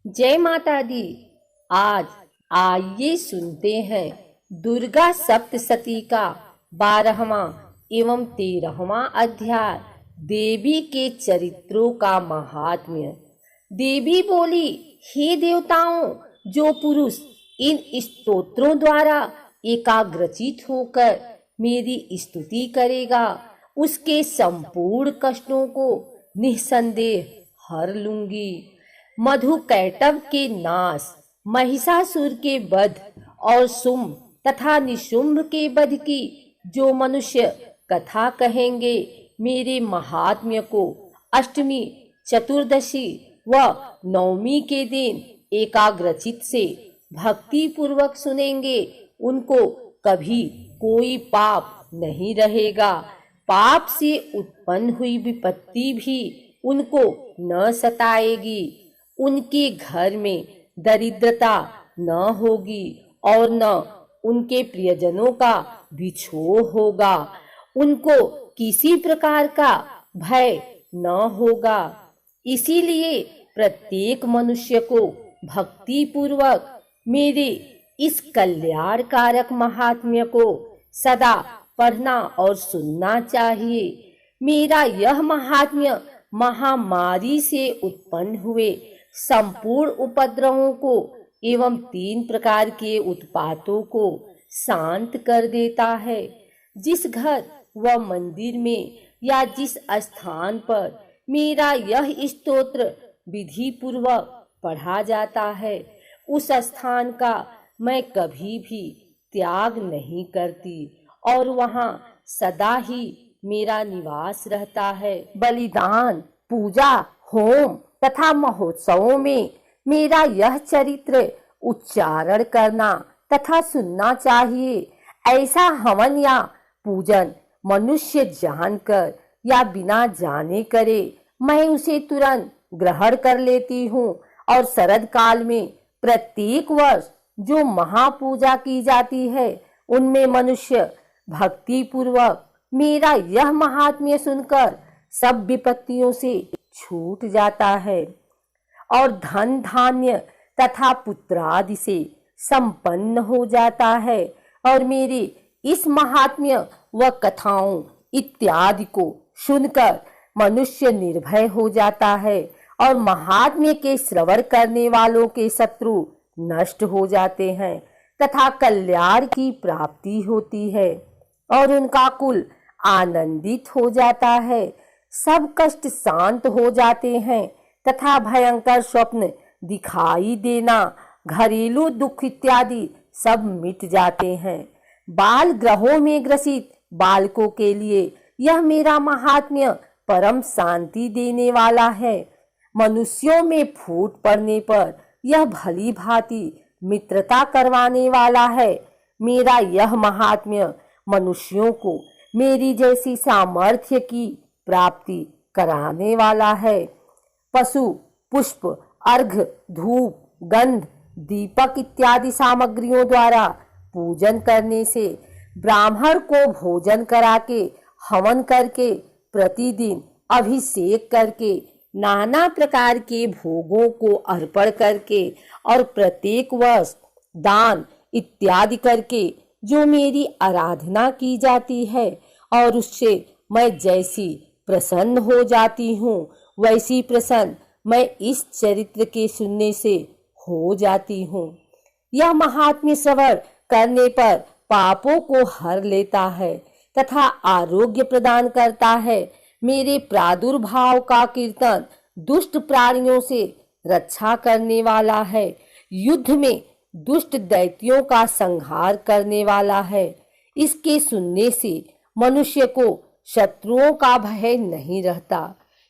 जय माता दी। आज आइए सुनते हैं दुर्गा सप्तशती का 12वां एवं 13वां अध्याय, देवी के चरित्रों का महात्म्य। देवी बोली, हे देवताओं, जो पुरुष इन स्तोत्रों द्वारा एकाग्रचित होकर मेरी स्तुति करेगा, उसके संपूर्ण कष्टों को निस्संदेह हर लूंगी। मधु कैटव के नाश, महिषासुर के वध और शुंभ तथा निशुंभ के वध की जो मनुष्य कथा कहेंगे, मेरे महात्म्य को अष्टमी, चतुर्दशी व नवमी के दिन एकाग्रचित से भक्ति पूर्वक सुनेंगे, उनको कभी कोई पाप नहीं रहेगा। पाप से उत्पन्न हुई विपत्ति भी उनको न सताएगी। उनके घर में दरिद्रता न होगी और न उनके प्रियजनों का विछोह होगा। उनको किसी प्रकार का भय न होगा। इसीलिए प्रत्येक मनुष्य को भक्ति पूर्वक मेरे इस कल्याणकारक महात्म्य को सदा पढ़ना और सुनना चाहिए। मेरा यह महात्म्य महामारी से उत्पन्न हुए संपूर्ण उपद्रवों को एवं 3 प्रकार के उत्पातों को शांत कर देता है। जिस घर व मंदिर में या जिस स्थान पर मेरा यह स्तोत्र विधि पूर्वक पढ़ा जाता है, उस स्थान का मैं कभी भी त्याग नहीं करती और वहाँ सदा ही मेरा निवास रहता है। बलिदान, पूजा, होम तथा महोत्सवों में मेरा यह चरित्र उच्चारण करना तथा सुनना चाहिए। ऐसा हवन या पूजन मनुष्य जानकर या बिना जाने करे, मैं उसे तुरंत ग्रहण कर लेती हूँ और शरद काल में प्रत्येक वर्ष जो महापूजा की जाती है, उनमें मनुष्य भक्ति पूर्वक मेरा यह महात्म्य सुनकर सब विपत्तियों से छूट जाता है और धन धान्य तथा पुत्रादि से संपन्न हो जाता है। और मेरे इस महात्म्य व कथाओं इत्यादि को सुनकर मनुष्य निर्भय हो जाता है और महात्म्य के श्रवण करने वालों के शत्रु नष्ट हो जाते हैं तथा कल्याण की प्राप्ति होती है और उनका कुल आनंदित हो जाता है। सब कष्ट शांत हो जाते हैं तथा भयंकर स्वप्न दिखाई देना, घरेलू दुख इत्यादि सब मिट जाते हैं। बाल ग्रहों में ग्रसित बालकों के लिए यह मेरा महात्म्य परम शांति देने वाला है। मनुष्यों में फूट पड़ने पर यह भली भांति मित्रता करवाने वाला है। मेरा यह महात्म्य मनुष्यों को मेरी जैसी सामर्थ्य की प्राप्ति कराने वाला है। पशु, पुष्प, अर्घ, धूप, गंध, दीपक इत्यादि सामग्रियों द्वारा पूजन करने से, ब्राह्मण को भोजन करा के, हवन करके, प्रतिदिन अभिषेक करके, नाना प्रकार के भोगों को अर्पण करके और प्रत्येक वर्ष दान इत्यादि करके जो मेरी आराधना की जाती है और उससे मैं जैसी प्रसन्न हो जाती हूँ, वैसी प्रसन्न मैं इस चरित्र के सुनने से हो जाती हूँ। यह महात्म्य श्रवण करने पर पापों को हर लेता है तथा आरोग्य प्रदान करता है। मेरे प्रादुर्भाव का कीर्तन दुष्ट प्राणियों से रक्षा करने वाला है। युद्ध में दुष्ट दैत्यों का संहार करने वाला है। इसके सुनने से मनुष्य को शत्रुओं का भय नहीं रहता।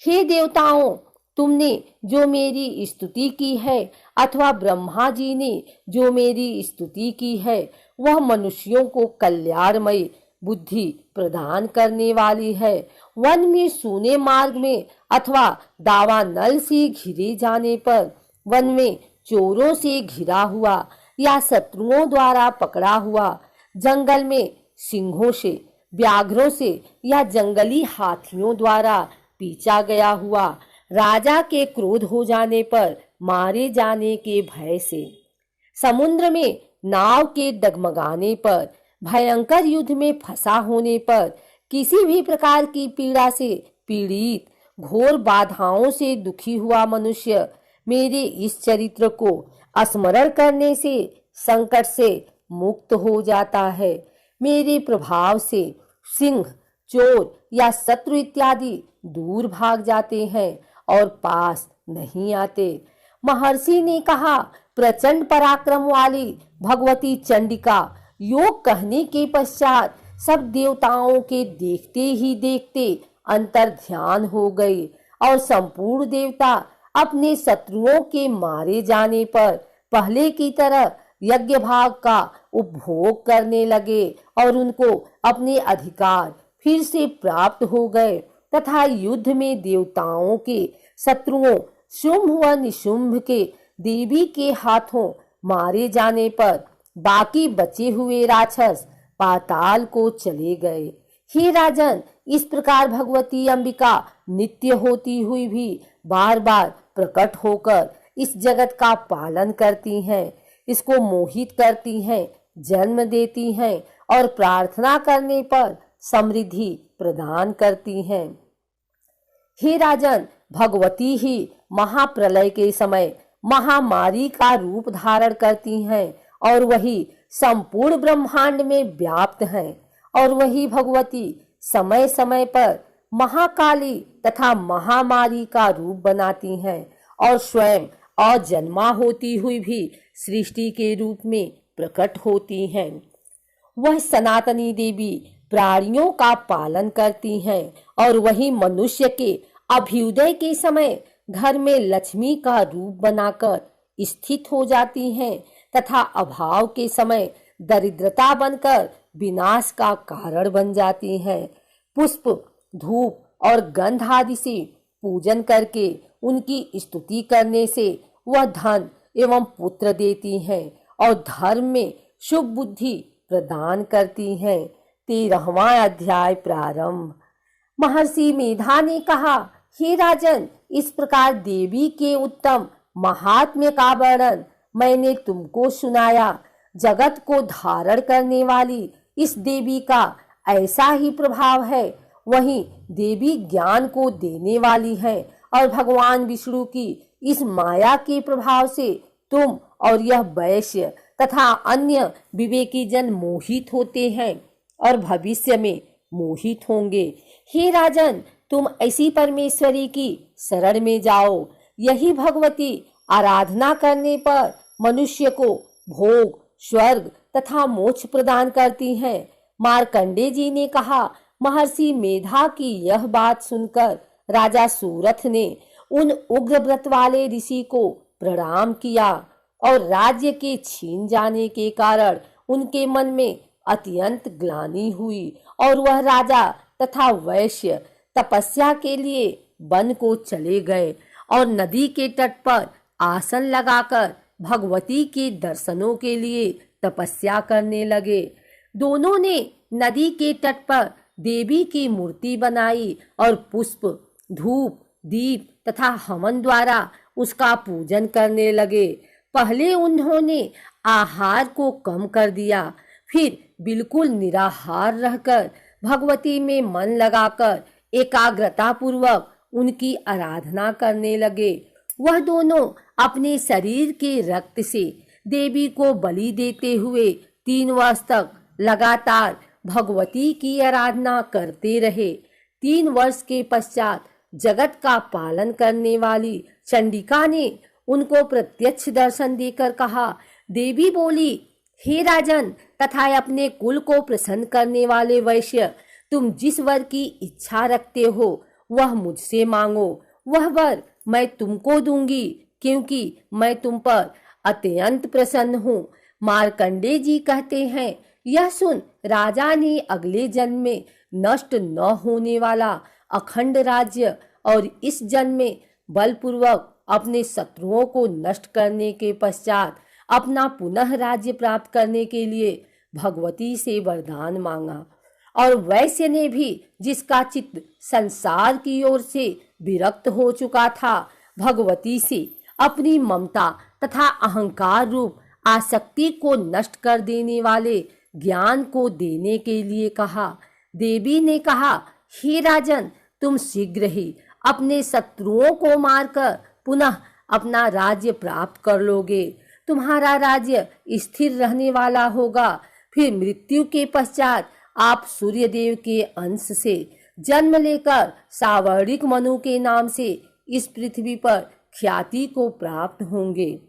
हे देवताओं, तुमने जो मेरी स्तुति की है अथवा ब्रह्मा जी ने जो मेरी स्तुति की है, वह मनुष्यों को कल्याणमय बुद्धि प्रदान करने वाली है। वन में सूने मार्ग में अथवा दावानल से घिरे जाने पर, वन में चोरों से घिरा हुआ या शत्रुओं द्वारा पकड़ा हुआ, जंगल में सिंहों से, व्याघ्रों से या जंगली हाथियों द्वारा पीछा गया हुआ, राजा के क्रोध हो जाने पर मारे जाने के भय से, समुद्र में नाव के डगमगाने पर, भयंकर युद्ध में फंसा होने पर, किसी भी प्रकार की पीड़ा से पीड़ित, घोर बाधाओं से दुखी हुआ मनुष्य मेरे इस चरित्र को स्मरण करने से संकट से मुक्त हो जाता है। मेरे प्रभाव से सिंह, चोर या शत्रु इत्यादि दूर भाग जाते हैं और पास नहीं आते। महर्षि ने कहा, प्रचंड पराक्रम वाली भगवती चंडिका योग कहने के पश्चात सब देवताओं के देखते ही देखते अंतर ध्यान हो गई और संपूर्ण देवता अपने शत्रुओं के मारे जाने पर पहले की तरह यज्ञ भाग का उपभोग करने लगे और उनको अपने अधिकार फिर से प्राप्त हो गए तथा युद्ध में देवताओं के शत्रुओं शुंभ व निशुंभ के देवी के हाथों मारे जाने पर बाकी बचे हुए राक्षस पाताल को चले गए। हे राजन, इस प्रकार भगवती अंबिका नित्य होती हुई भी बार बार प्रकट होकर इस जगत का पालन करती हैं, इसको मोहित करती हैं, जन्म देती हैं और प्रार्थना करने पर समृद्धि प्रदान करती हैं। हे राजन, भगवती ही महाप्रलय के समय महामारी का रूप धारण करती हैं और वही संपूर्ण ब्रह्मांड में व्याप्त हैं और वही भगवती समय समय पर महाकाली तथा महामारी का रूप बनाती हैं और स्वयं अजन्मा होती हुई भी सृष्टि के रूप में प्रकट होती हैं। वह सनातनी देवी प्राणियों का पालन करती हैं और वही मनुष्य के अभ्युदय के समय घर में लक्ष्मी का रूप बनाकर स्थित हो जाती हैं तथा अभाव के समय दरिद्रता बनकर विनाश का कारण बन जाती हैं। पुष्प, धूप और गंध आदि से पूजन करके उनकी स्तुति करने से वह धन एवं पुत्र देती हैं और धर्म में शुभ बुद्धि प्रदान करती हैं। 13वां अध्याय प्रारंभ। महर्षि मेधा ने कहा, हे राजन, इस प्रकार देवी के उत्तम महात्म्य का वर्णन मैंने तुमको सुनाया। जगत को धारण करने वाली इस देवी का ऐसा ही प्रभाव है। वहीं देवी ज्ञान को देने वाली है और भगवान विष्णु की इस माया के प्रभाव से तुम और यह वैश्य तथा अन्य विवेकी जन मोहित होते हैं और भविष्य में मोहित होंगे। हे राजन, तुम ऐसी परमेश्वरी की शरण में जाओ। यही भगवती आराधना करने पर मनुष्य को भोग, स्वर्ग तथा मोक्ष प्रदान करती हैं। मार्कंडे जी ने कहा, महर्षि मेधा की यह बात सुनकर राजा सूरथ ने उन उग्र व्रत वाले ऋषि को प्रणाम किया और राज्य के छीन जाने के कारण उनके मन में अत्यंत ग्लानि हुई और वह राजा तथा वैश्य तपस्या के लिए वन को चले गए और नदी के तट पर आसन लगाकर भगवती के दर्शनों के लिए तपस्या करने लगे। दोनों ने नदी के तट पर देवी की मूर्ति बनाई और पुष्प, धूप, दीप तथा हवन द्वारा उसका पूजन करने लगे। पहले उन्होंने आहार को कम कर दिया, फिर बिल्कुल निराहार रहकर भगवती में मन लगाकर एकाग्रता पूर्वक उनकी आराधना करने लगे। वह दोनों अपने शरीर के रक्त से देवी को बलि देते हुए 3 वर्ष तक लगातार भगवती की आराधना करते रहे। 3 वर्ष के पश्चात जगत का पालन करने वाली चंडिका ने उनको प्रत्यक्ष दर्शन देकर कहा। देवी बोली, हे राजन तथा अपने कुल को प्रसन्न करने वाले वैश्य, तुम जिस वर की इच्छा रखते हो वह मुझसे मांगो। वह वर मैं तुमको दूंगी क्योंकि मैं तुम पर अत्यंत प्रसन्न हूँ। मार्कंडे जी कहते हैं, यह सुन राजा ने अगले जन्म में नष्ट न होने वाला अखंड राज्य और इस जन्म में बलपूर्वक अपने शत्रुओं को नष्ट करने के पश्चात अपना पुनः राज्य प्राप्त करने के लिए भगवती से वरदान मांगा। और वैश्य ने भी, जिसका चित्त संसार की ओर से विरक्त हो चुका था, भगवती से अपनी ममता तथा अहंकार रूप आसक्ति को नष्ट कर देने वाले ज्ञान को देने के लिए कहा। देवी ने कहा, हे राजन, तुम शीघ्र ही अपने शत्रुओं को मारकर पुनः अपना राज्य प्राप्त कर लोगे। तुम्हारा राज्य स्थिर रहने वाला होगा। फिर मृत्यु के पश्चात आप सूर्यदेव के अंश से जन्म लेकर सावर्णिक मनु के नाम से इस पृथ्वी पर ख्याति को प्राप्त होंगे।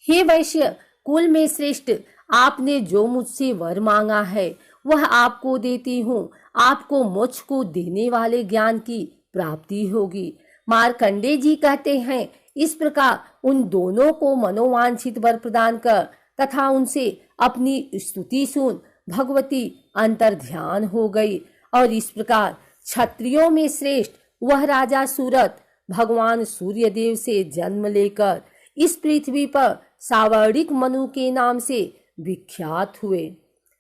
हे वैश्य कुल में श्रेष्ठ, आपने जो मुझसे वर मांगा है वह आपको देती हूँ। आपको मोक्ष को देने वाले ज्ञान की प्राप्ति होगी। मार्कंडे जी कहते हैं, इस प्रकार उन दोनों को मनोवांछित वर प्रदान कर तथा उनसे अपनी स्तुति सुन भगवती अंतर्ध्यान हो गई। और इस प्रकार क्षत्रियों में श्रेष्ठ वह राजा सूरत भगवान सूर्यदेव से जन्म लेकर इस पृथ्वी पर सावर्णिक मनु के नाम से विख्यात हुए।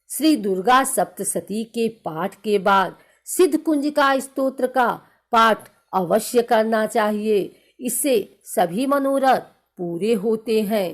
श्री दुर्गा सप्तशती के पाठ के बाद सिद्ध कुंजिका स्तोत्र का पाठ अवश्य करना चाहिए। इससे सभी मनोरथ पूरे होते हैं।